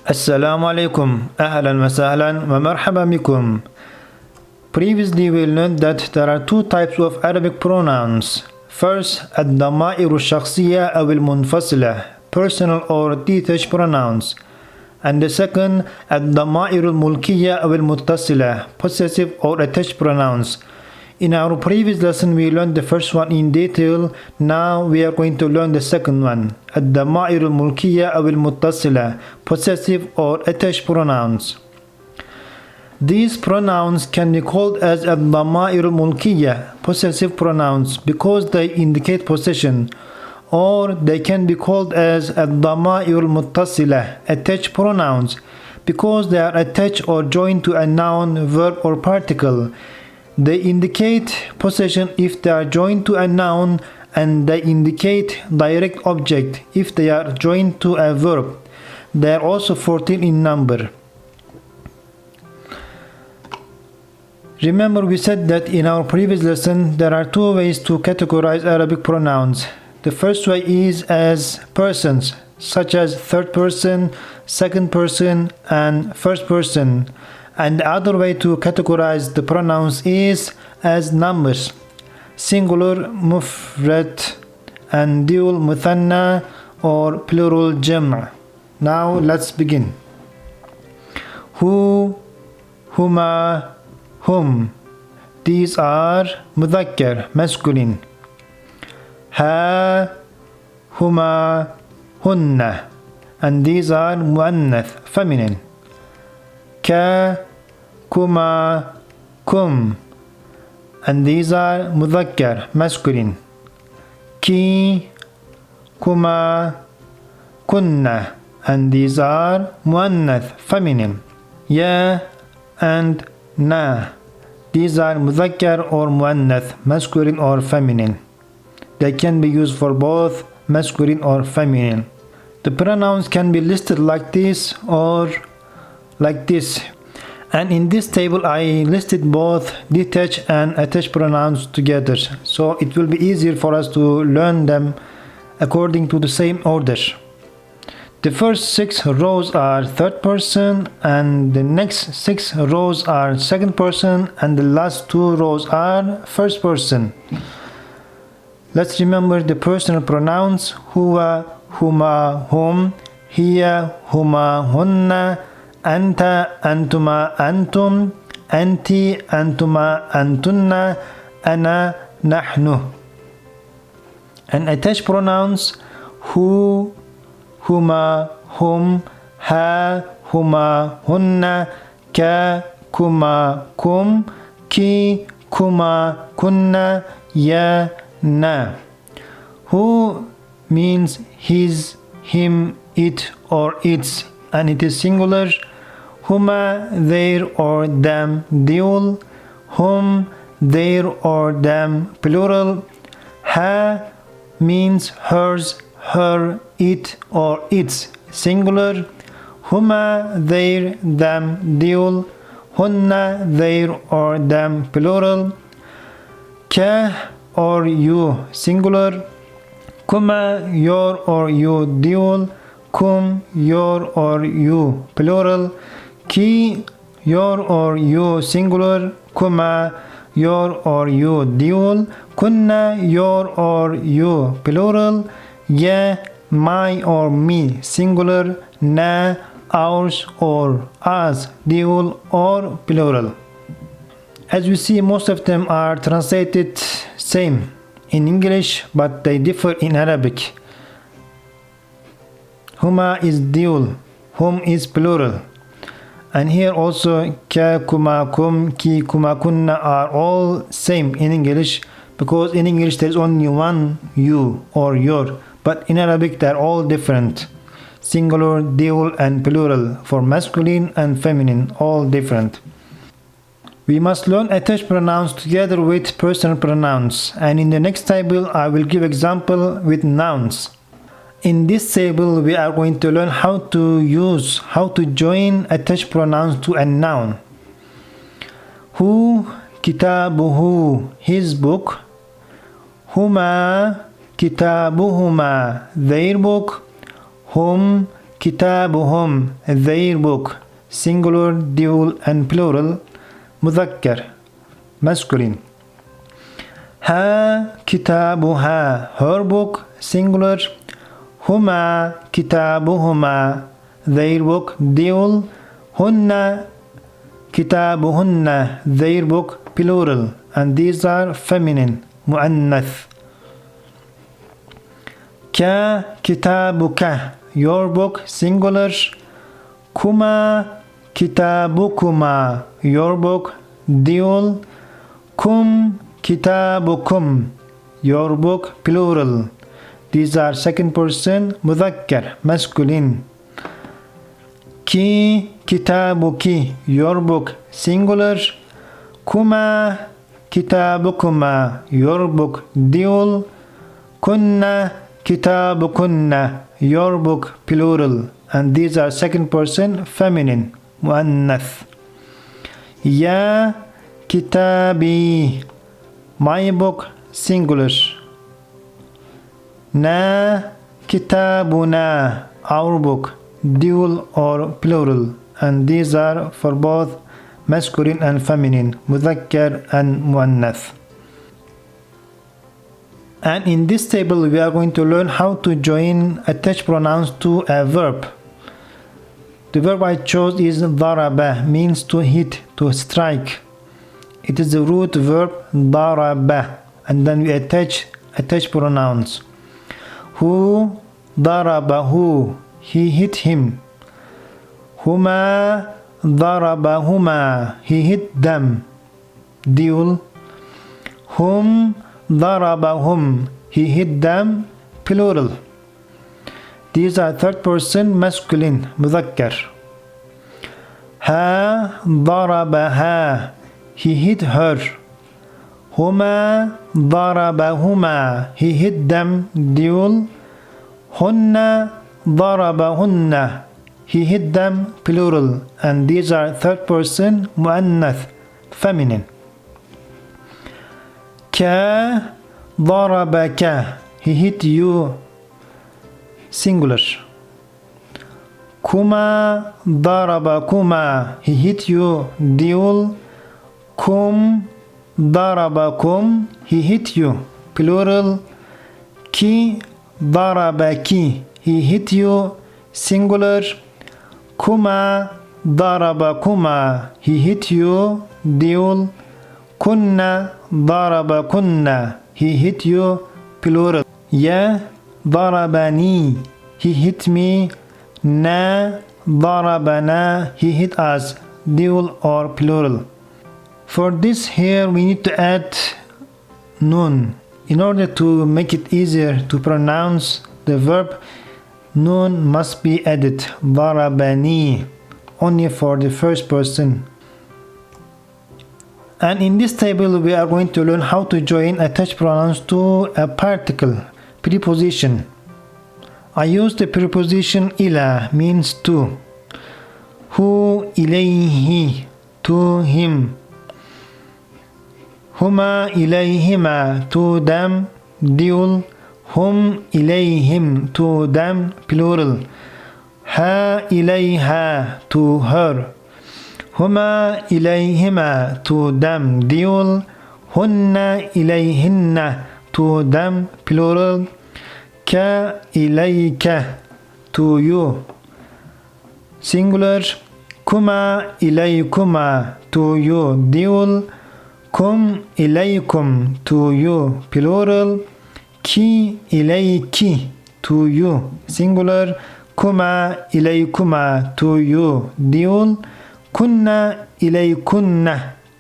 Assalamu alaikum, ahlan wa sahlan wa marhaban bikum. Previously we learned that there are two types of Arabic pronouns. First, الضمائر الشخصية أو المنفصلة, personal or detached pronouns. And the second, الضمائر الملكية أو المتصلة, possessive or attached pronouns. In our previous lesson we learned the first one in detail. Now we are going to learn the second one, الضمائر الملكية أو المتصلة, possessive or attached pronouns. These pronouns can be called as الضمائر الملكية, possessive pronouns, because they indicate possession, or they can be called as الضمائر المتصلة, attached pronouns, because they are attached or joined to a noun, verb or particle. They indicate possession if they are joined to a noun, and they indicate direct object if they are joined to a verb. They are also 14 in number. Remember, we said that in our previous lesson there are two ways to categorize Arabic pronouns. The first way is as persons, such as third person, second person, and first person. And the other way to categorize the pronouns is as numbers, singular mufrad and dual muthanna or plural jam'. Now let's begin. Hu, huma, hum. These are mudhakkar, masculine. Ha, huma, hunna. And these are muannath, feminine. Ka, kuma, kum. And these are mudhakkar, masculine. Ki, kuma, kunna. And these are muannath, feminine. Ya and na. These are mudhakkar or muannath, masculine or feminine. They can be used for both masculine or feminine. The pronouns can be listed like this or like this. And in this table I listed both detached and attached pronouns together, so it will be easier for us to learn them according to the same order. The first 6 rows are third person, and the next 6 rows are second person, and the last 2 rows are first person. Let's remember the personal pronouns: huwa, huma, hum, hiya, huma, hunna, anta, antuma, antum, anti, antuma, antunna, ana, nahnu. And attached pronouns: hu, huma, hum, ha, huma, hunna, ka, kuma, kum, ki, kuma, kunna, ya, na. Who means his, him, it or its, and it is singular. Huma, their or them, dual. Hum, their or them, plural. Ha means hers, her, it or its, singular. Huma, their, them, dual. Hunna, their or them, plural. Ka or you, singular. Kuma, your or you, dual. Kum, your or you, plural. Ki, your or you, singular. Kuma, your or you, dual. Kunna, your or you, plural. Ya, my or me, singular. Na, ours or us, dual or plural. As we see, most of them are translated same in English, but they differ in Arabic. Huma is dual, hum is plural. And here also ka, kuma, kum, ki, kuma, kunna are all same in English, because in English there is only one you or your, but in Arabic they are all different. Singular, dual and plural, for masculine and feminine, all different. We must learn attached pronouns together with personal pronouns, and in the next table I will give example with nouns. In this table we are going to learn how to join attached pronouns to a noun. Hu, kitabuhu, his book. Huma, kitabuhuma, their book. Hum, كتابهم their book singular dual and plural مذكر masculine ها كتابها her book singular هما كتابهما their book dual هن كتابهن their book plural and these are feminine مؤنث كتابك your book singular كما كتابكما your book dual كم كتابكم your book plural these are second person مذكر masculine كتابك your book singular كما كتابكما your book dual كنا كتابكن your book plural and these are second person feminine مؤنث يا كتابي my book singular نا كتابنا our book dual or plural and these are for both masculine and feminine مذكر and مؤنث. And in this table we are going to learn how to join attached pronouns to a verb. The verb I chose is ضرب, means to hit, to strike. It is the root verb ضرب and then we attach pronouns. Who ضربه, he hit him. هما ضربهما, he hit them. Dual. هم ضربهم, he hit them. Plural. These are third person masculine مذكر. ها ضربها, he hit her. هما ضربهما, he hit them. Dual. هن ضربهن, he hit them. Plural. And these are third person مؤنث feminine. ضربك, he hit you. Singular. كما ضربكما, he hit you. Dual. كم ضربكم, he hit you. Plural. كي ضربك, he hit you. Singular. كما ضربكما, he hit you. Dual. كنا ضربكن, he hit you. Plural. يا ضربني, he hit me. نا ضربنا, he hit us. Dual or plural. For this here we need to add nun. In order to make it easier to pronounce the verb, nun must be added. ضربني, only for the first person. And in this table we are going to learn how to join attached pronouns to a particle, preposition. I use the preposition إلى, means to. هو إليه, to him. هما إليهما, to them. Dual. هم إليهم, to them. Plural. ها إليها, to her. هما إليهما, to them. Dual. هن إليهن, to them. Plural. كإليك, to you. Singular. كما إليكما, to you. Dual. كم إليكم, to you. Plural. كي إليك, to you. Singular. كما إليكما, to you. Dual. كنا إليكن,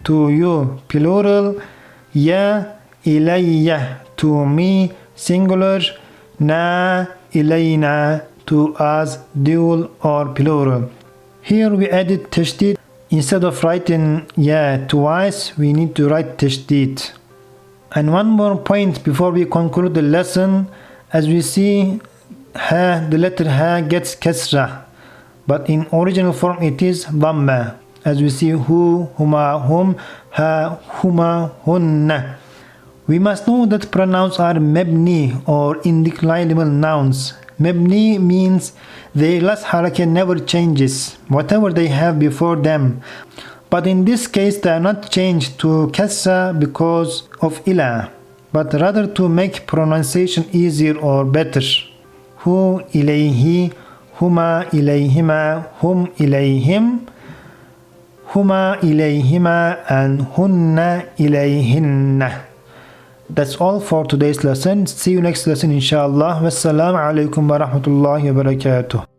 to you. Plural. يا إلي, to me. Singular. نا إلينا, to us. Dual or plural. Here we added تشديد. Instead of writing ya twice, we need to write تشديد. And one more point before we conclude the lesson. As we see, ha, the letter ha gets kasra, but in original form it is dhamma. As we see, hu, huma, hum, ha, huma, hunna. We must know that pronouns are mabni or indeclinable nouns. مبني means the last haraka never changes, whatever they have before them. But in this case they are not changed to kasra because of ila, but rather to make pronunciation easier or better. Hu ilayhi, huma ilayhima, hum ilayhim, huma ilayhima, and hunna ilayhinna. That's all for today's lesson. See you next lesson inshallah. Wassalamu alaikum wa rahmatullahi wa barakatuh.